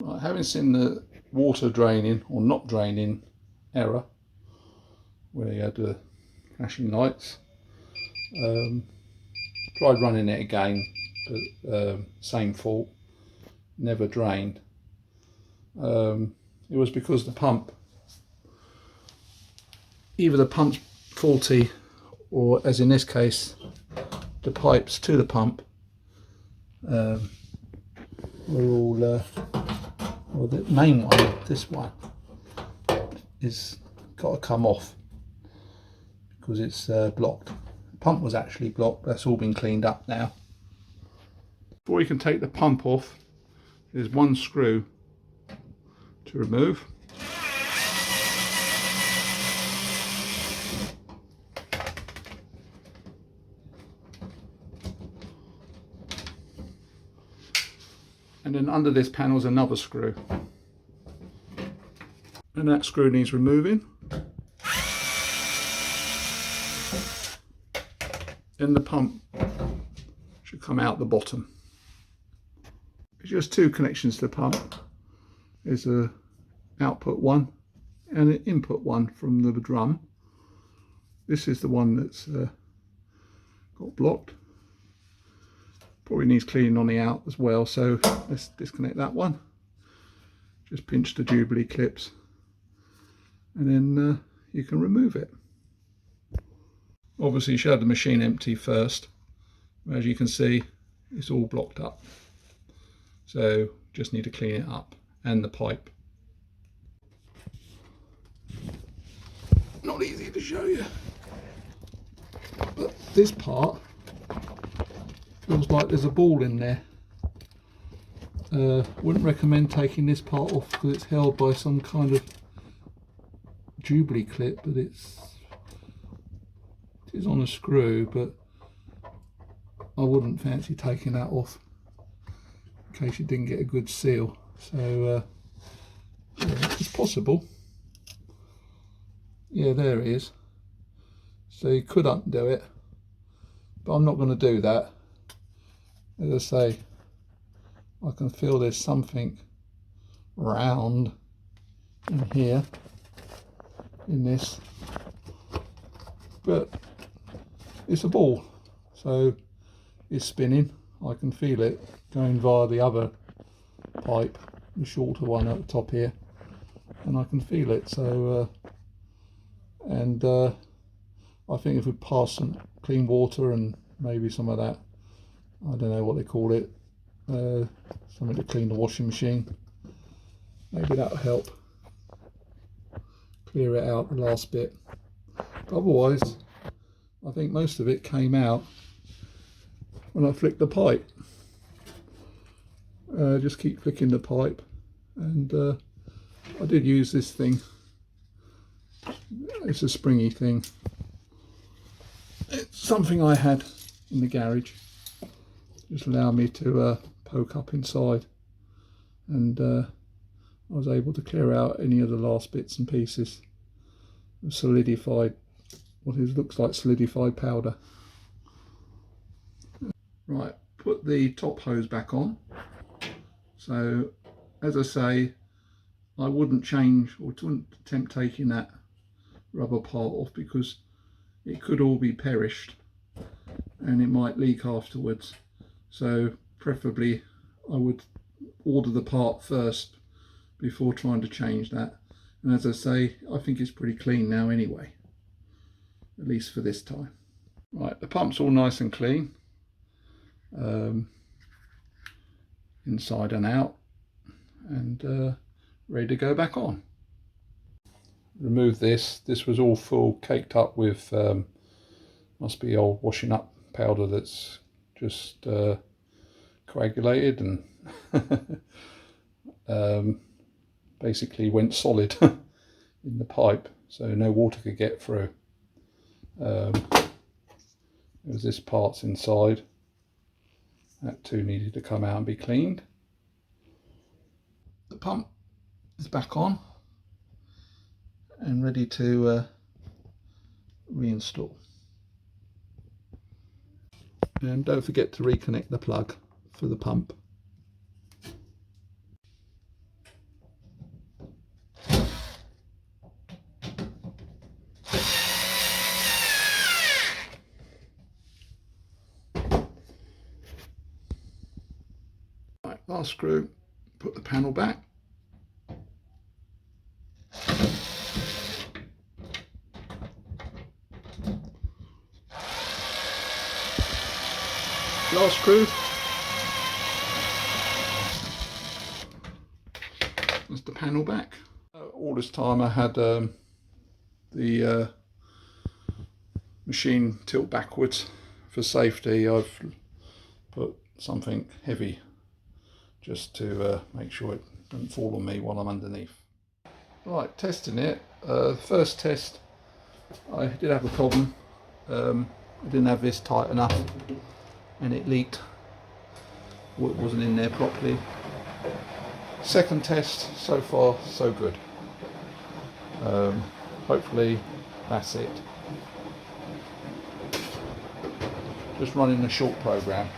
Right, having seen the water draining or not draining error where you had the flashing lights, tried running it again, but same fault, never drained. It was because the pump, either the pump's faulty, or as in this case, the pipes to the pump were all, well, the main one, this one, is got to come off because it's blocked. The pump was actually blocked. That's all been cleaned up now. Before you can take the pump off, there's one screw to remove. And then under this panel is another screw. And that screw needs removing. Then the pump should come out the bottom. There's just two connections to the pump. There's a output one and an input one from the drum. This is the one that's got blocked. Probably needs cleaning on the out as well, so let's disconnect that one. Just pinch the Jubilee clips and then you can remove it. Obviously you should have the machine empty first. As you can see, it's all blocked up, so just need to clean it up, and the pipe. Not easy to show you, but this part feels like there's a ball in there. Wouldn't recommend taking this part off because it's held by some kind of Jubilee clip, but it is on a screw, but I wouldn't fancy taking that off in case you didn't get a good seal. So yeah, it's possible. Yeah, there it is. So you could undo it, but I'm not going to do that. As I say, I can feel there's something round in here, in this, but it's a ball, so it's spinning. I can feel it going via the other pipe, the shorter one at the top here, and I can feel it. So I think if we pass some clean water and maybe some of that, I don't know what they call it, something to clean the washing machine, maybe that'll help clear it out, the last bit. But otherwise, I think most of it came out when I flicked the pipe. Just keep flicking the pipe, and I did use this thing. It's a springy thing. It's something I had in the garage. Just allowed me to poke up inside, and I was able to clear out any of the last bits and pieces of solidified, what is looks like solidified powder. Right, put the top hose back on. So as I say, I wouldn't change or wouldn't attempt taking that rubber part off because it could all be perished and it might leak afterwards. So preferably I would order the part first before trying to change that. And as I say, I think it's pretty clean now anyway, at least for this time. Right, the pump's all nice and clean, inside and out, and ready to go back on. Remove this. This was all full, caked up with must be old washing up powder that's just coagulated and basically went solid in the pipe, so no water could get through. There was this part's inside, that too needed to come out and be cleaned. The pump is back on and ready to reinstall. And don't forget to reconnect the plug for the pump. Last screw, put the panel back. Last screw. That's the panel back. All this time I had the machine tilt backwards. For safety, I've put something heavy just to make sure it doesn't fall on me while I'm underneath. Right, testing it. First test, I did have a problem. I didn't have this tight enough and it leaked. It wasn't in there properly. Second test, so far so good. Hopefully that's it. Just running a short program.